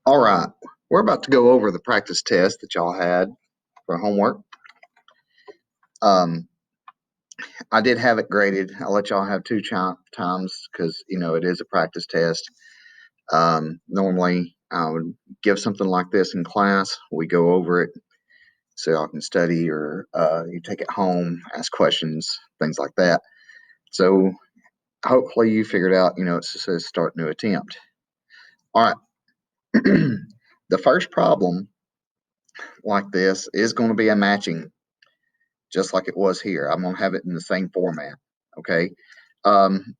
All right, we're about to go over the practice test that y'all had for homework. Um, I did have it graded. I'll let y'all have two times because it is a practice test. Normally, I would give something like this in class. We go over it so y'all can study, or you take it home, ask questions, things like that. So hopefully you figured out. It says start new attempt. All right. The first problem like this is going to be a matching, just like it was here. I'm going to have it in the same format. Okay.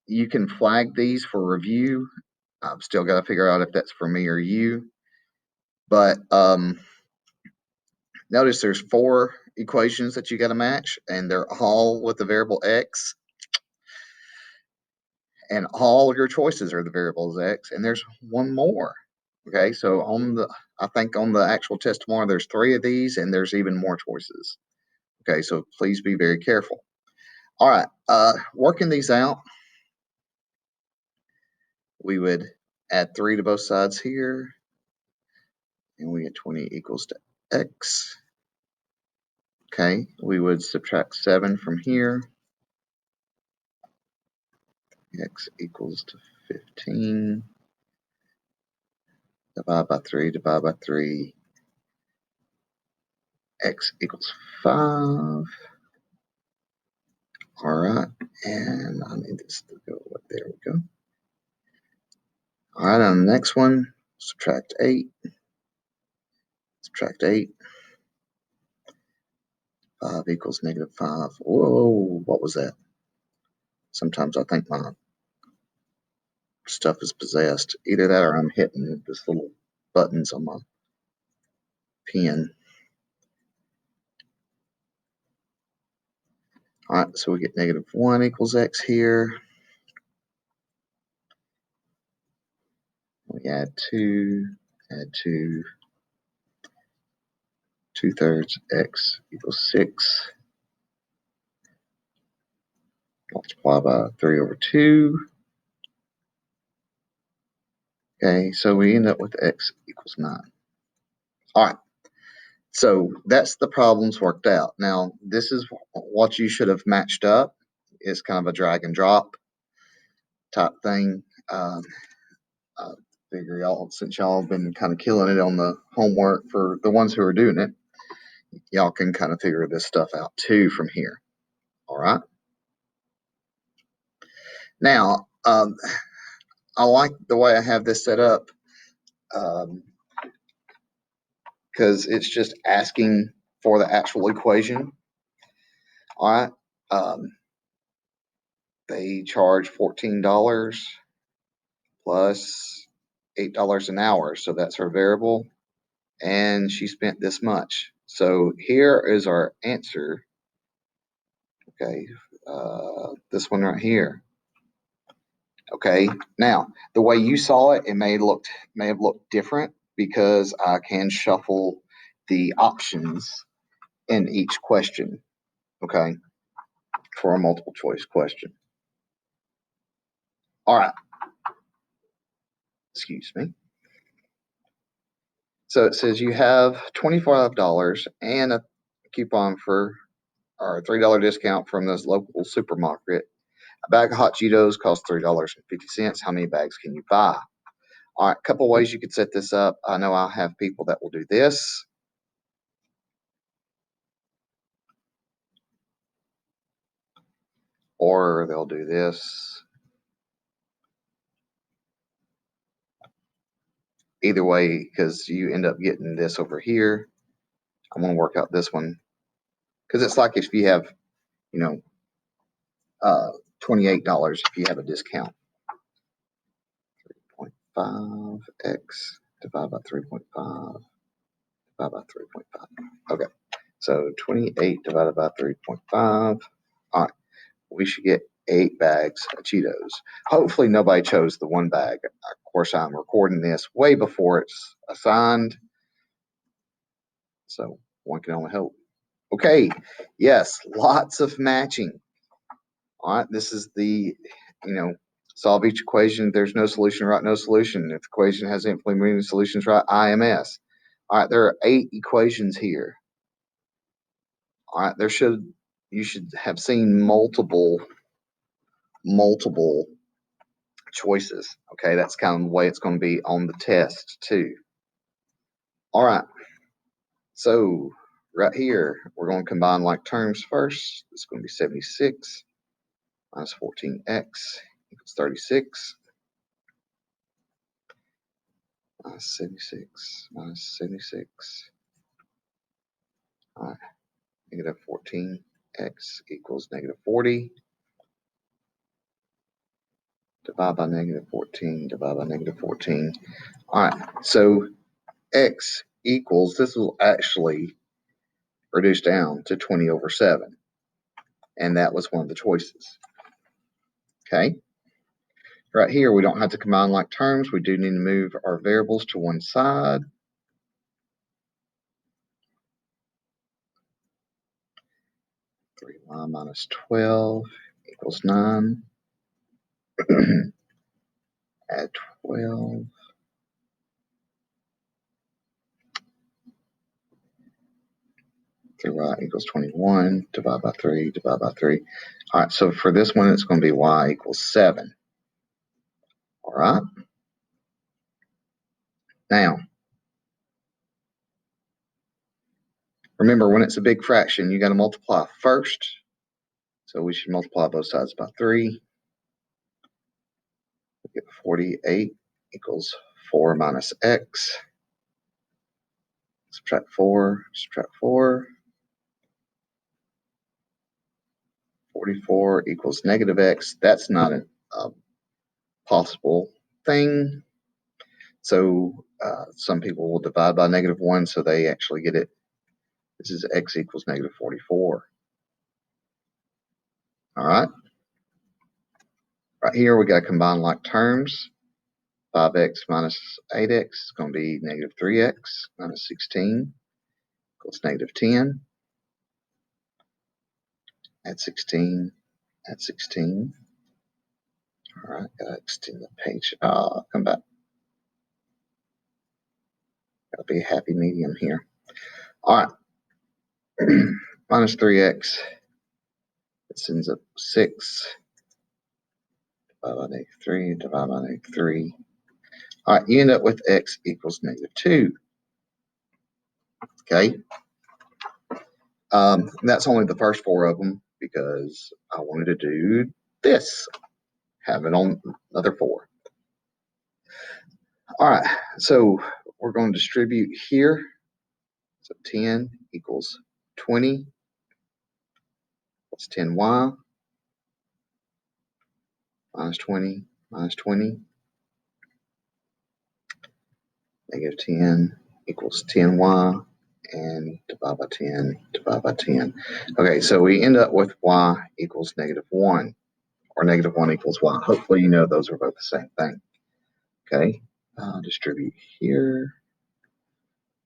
You can flag these for review. I've still got to figure out if that's for me or you. But notice there's 4 equations that you got to match, and they're all with the variable x. And all your choices are the variables x. And there's one more. Okay. So I think on the actual test tomorrow, there's 3 of these, and there's even more choices. Okay. So please be very careful. All right. Working these out, we would add 3 to both sides here, and we get 20 equals to x. Okay, we would subtract 7 from here. X equals to 15. Divide by 3, divide by 3. X equals 5. All right, and I need this to go, there we go. All right, on the next one, subtract 8. Subtract 8. 5 equals negative 5. Whoa, what was that? Sometimes I think my stuff is possessed. Either that or I'm hitting this little buttons on my pen. All right, so we get negative 1 equals x here. We add 2, add 2. 2/3 x equals 6. Multiply by 3 over 2. Okay, so we end up with x equals 9. All right, so that's the problems worked out. Now, this is what you should have matched up. It's kind of a drag and drop type thing. I figure since y'all have been kind of killing it on the homework, for the ones who are doing it, y'all can kind of figure this stuff out too from here. All right. Now, I like the way I have this set up because it's just asking for the actual equation. All right. They charge $14 plus $8 an hour. So that's her variable. And she spent this much. So here is our answer. Okay. This one right here. Okay. Now, the way you saw it, it may have looked different because I can shuffle the options in each question. Okay. For a multiple choice question. All right. Excuse me. So it says you have $25 and a coupon for or a $3 discount from this local supermarket. A bag of hot Cheetos costs $3.50. How many bags can you buy? All right, a couple ways you could set this up. I know I have people that will do this. Or they'll do this. Either way, because you end up getting this over here. I'm going to work out this one. Because it's like if you have, $28 if you have a discount. 3.5x divided by 3.5 divided by 3.5. Okay, so 28 divided by 3.5. All right, we should get 8 bags of Cheetos. Hopefully nobody chose the 1 bag. Of course, I'm recording this way before it's assigned, so one can only hope. Okay, yes, lots of matching. All right, this is the, Solve each equation. If there's no solution, write no solution. If the equation has infinitely many solutions, write IMS. All right, there are 8 equations here. All right, you should have seen multiple choices. Okay, that's kind of the way it's going to be on the test too. All right, so right here, we're going to combine like terms first. It's going to be 76 minus 14x equals 36. Minus 76 minus 76. All right, negative 14x equals negative 40. Divide by negative 14, divide by negative 14. All right, so x equals, this will actually reduce down to 20 over 7. And that was one of the choices. Okay. Right here, we don't have to combine like terms. We do need to move our variables to one side. 3y minus 12 equals 9. Add 12. 3y equals 21. Divide by 3, divide by 3. All right, so for this one, it's going to be y equals 7. All right. Now, remember, when it's a big fraction, you got to multiply first. So we should multiply both sides by 3. We get 48 equals 4 minus x. Subtract 4, subtract 4. 44 equals negative x. That's not a possible thing. So some people will divide by negative 1, so they actually get it. This is x equals negative 44. All right. Right here, we got to combine like terms. 5x minus 8x is going to be negative 3x minus 16 equals negative 10. Add 16, add 16. All right, got to extend the page. Come back. Got to be a happy medium here. All right. Minus 3x. It ends up 6. Divide by negative 3, divide by negative 3. All right, you end up with x equals negative 2. Okay. That's only the first 4 of them because I wanted to do this. Have it on another 4. All right, so we're going to distribute here. So 10 equals 20. That's 10y. Minus 20, minus 20. Negative 10 equals 10y. And divide by 10, divide by 10. Okay, so we end up with y equals negative 1. Or negative 1 equals y. Hopefully you know those are both the same thing. Okay, distribute here.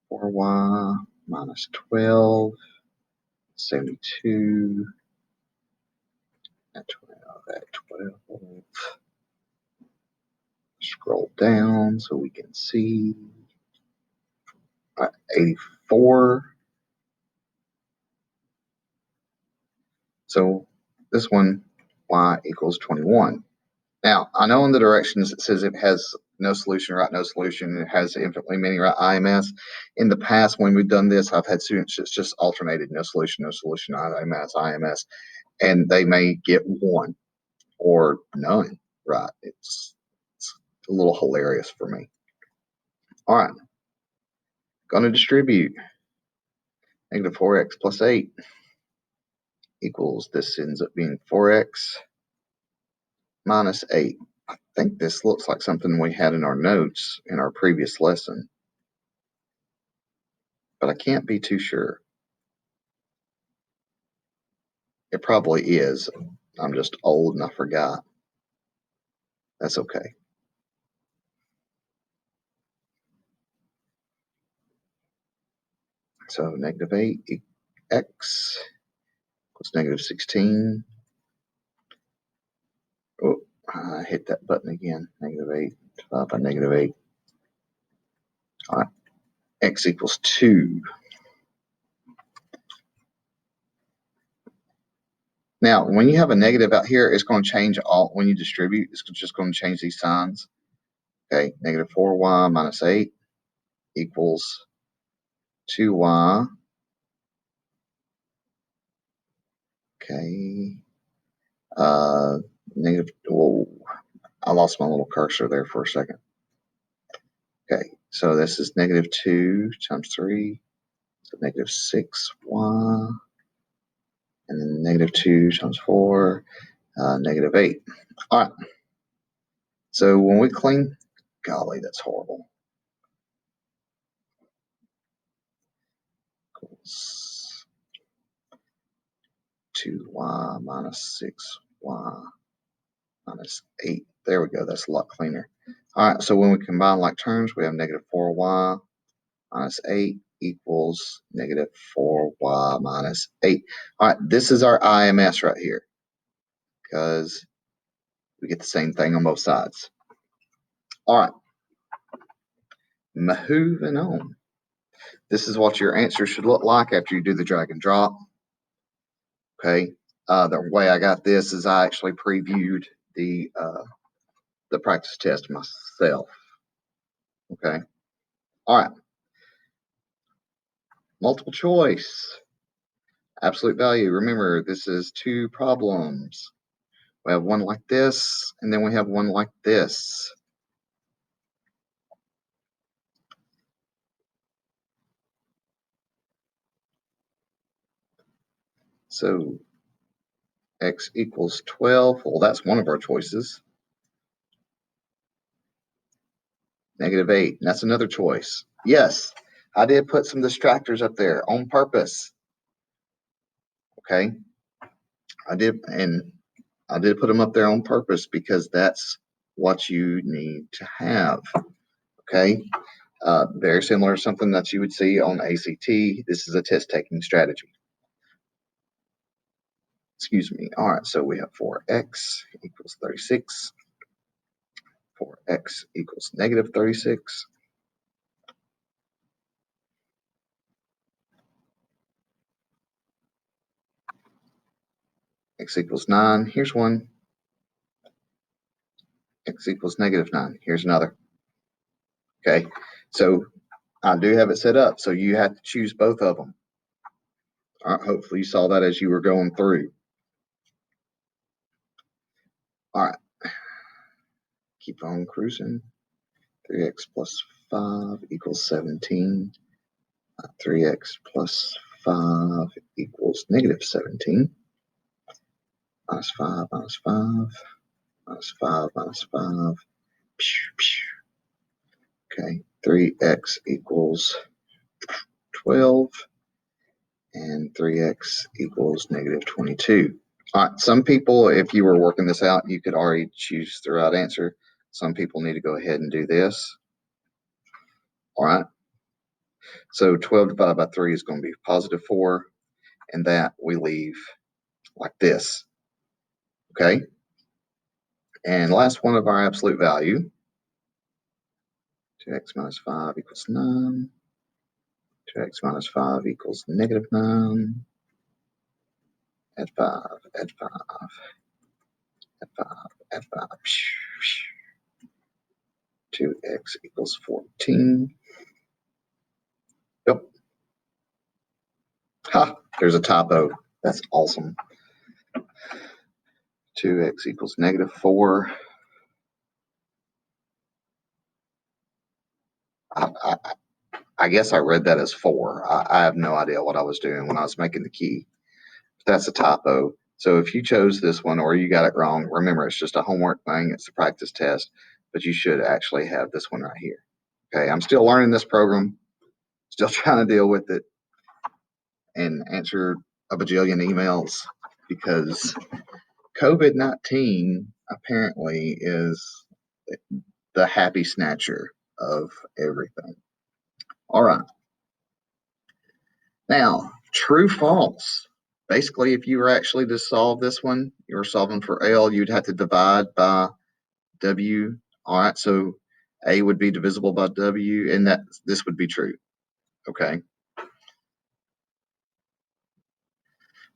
4y minus 12, 72, at 12. Scroll down so we can see. 84. So this one, y equals 21. Now, I know in the directions it says it has no solution, write no solution. It has infinitely many, write IMS. In the past, when we've done this, I've had students that's just alternated no solution, IMS, IMS, and they may get 1 or none right. It's a little hilarious for me. All right, going to distribute. Negative 4x plus 8 equals, this ends up being 4x minus 8. I think this looks like something we had in our notes in our previous lesson, but I can't be too sure. It probably is. I'm just old and I forgot. That's okay. So negative 8x equals negative 16. Oh, hit that button again. -8 divided by -8. All right, x equals 2. Now, when you have a negative out here, it's going to change all, when you distribute, it's just going to change these signs. Okay, -4y minus 8 equals 2y. Okay. Whoa, I lost my little cursor there for a second. Okay, so this is -2 times 3, so -6y. And then -2 times 4, -8. All right. So when we clean, golly, that's horrible. Equals 2y minus 6y minus 8. There we go. That's a lot cleaner. All right. So when we combine like terms, we have -4y minus 8 equals -4y minus 8. All right. This is our IMS right here because we get the same thing on both sides. All right. Moving on. This is what your answer should look like after you do the drag and drop. Okay. The way I got this is I actually previewed the practice test myself. Okay. All right. Multiple choice. Absolute value. Remember, this is 2 problems. We have one like this, and then we have one like this. So x equals 12. Well, that's one of our choices. -8. That's another choice. Yes, I did put some distractors up there on purpose. Okay. I did put them up there on purpose because that's what you need to have. Okay. Very similar to something that you would see on ACT. This is a test taking strategy. Excuse me. All right. So we have 4x equals 36. 4x equals -36. X equals 9. Here's one. X equals -9. Here's another. Okay. So I do have it set up. So you have to choose both of them. All right. Hopefully you saw that as you were going through. All right. Keep on cruising. 3x plus 5 equals 17. 3x plus 5 equals -17. Minus 5, minus 5, minus 5, minus 5. Okay, 3x equals 12, and 3x equals -22. All right, some people, if you were working this out, you could already choose the right answer. Some people need to go ahead and do this. All right, so 12 divided by 3 is going to be +4, and that we leave like this. Okay, and last one of our absolute value, 2x minus 5 equals 9. 2x minus 5 equals -9. Add 5, add 5, add 5, add 5. 2x equals 14. Yep. Ha, there's a typo. That's awesome. 2x equals -4. I guess I read that as 4. I have no idea what I was doing when I was making the key. That's a typo. So if you chose this one or you got it wrong, remember it's just a homework thing. It's a practice test, but you should actually have this one right here. Okay, I'm still learning this program, still trying to deal with it and answer a bajillion emails because COVID-19 apparently is the happy snatcher of everything. All right. Now, true, false. Basically, if you were actually to solve this one, you were solving for L, you'd have to divide by W. All right, so A would be divisible by W, and this would be true. Okay.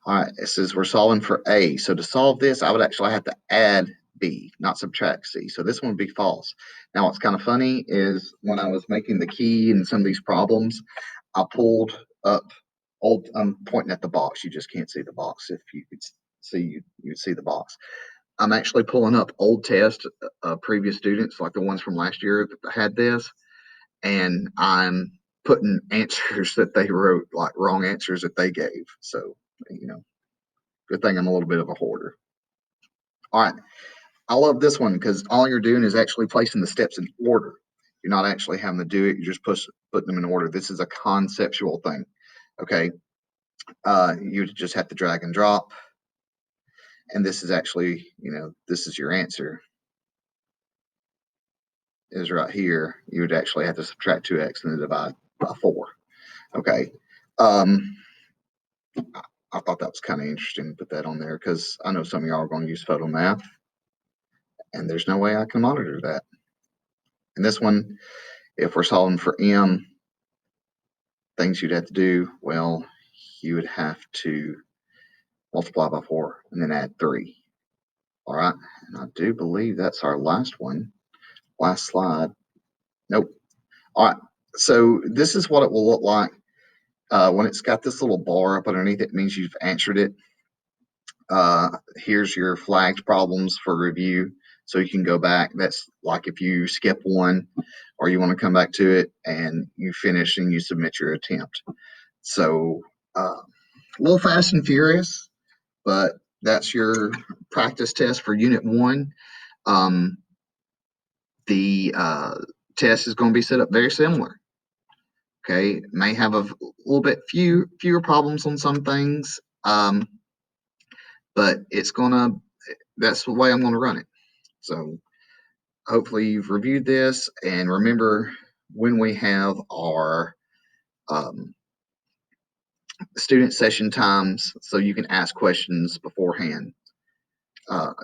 All right, it says we're solving for A. So to solve this, I would actually have to add B, not subtract C. So this one would be false. Now, what's kind of funny is when I was making the key and some of these problems, I pulled up I'm pointing at the box. You just can't see the box. If you could see, you'd see the box. I'm actually pulling up old tests, previous students, like the ones from last year that had this, and I'm putting answers that they wrote, like wrong answers that they gave. So, good thing I'm a little bit of a hoarder. All right. I love this one because all you're doing is actually placing the steps in order. You're not actually having to do it. You're just putting them in order. This is a conceptual thing. Okay. You just have to drag and drop. And this is actually, this is your answer is right here. You would actually have to subtract 2x and then divide by 4. Okay. I thought that was kind of interesting to put that on there because I know some of y'all are going to use Photomath, and there's no way I can monitor that. And this one, if we're solving for M, things you'd have to do, well, you would have to multiply by 4 and then add 3. All right. And I do believe that's our last one. Last slide. Nope. All right. So this is what it will look like when it's got this little bar up underneath. It means you've answered it. Here's your flagged problems for review. So you can go back. That's like if you skip one or you want to come back to it and you finish and you submit your attempt. So a little fast and furious, but that's your practice test for Unit 1. The test is going to be set up very similar. Okay, may have a little bit fewer problems on some things, but that's the way I'm gonna run it. So hopefully you've reviewed this, and remember when we have our student session times, so you can ask questions beforehand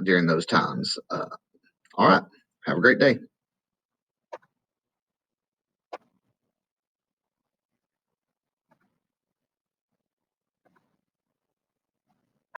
during those times. All right, have a great day.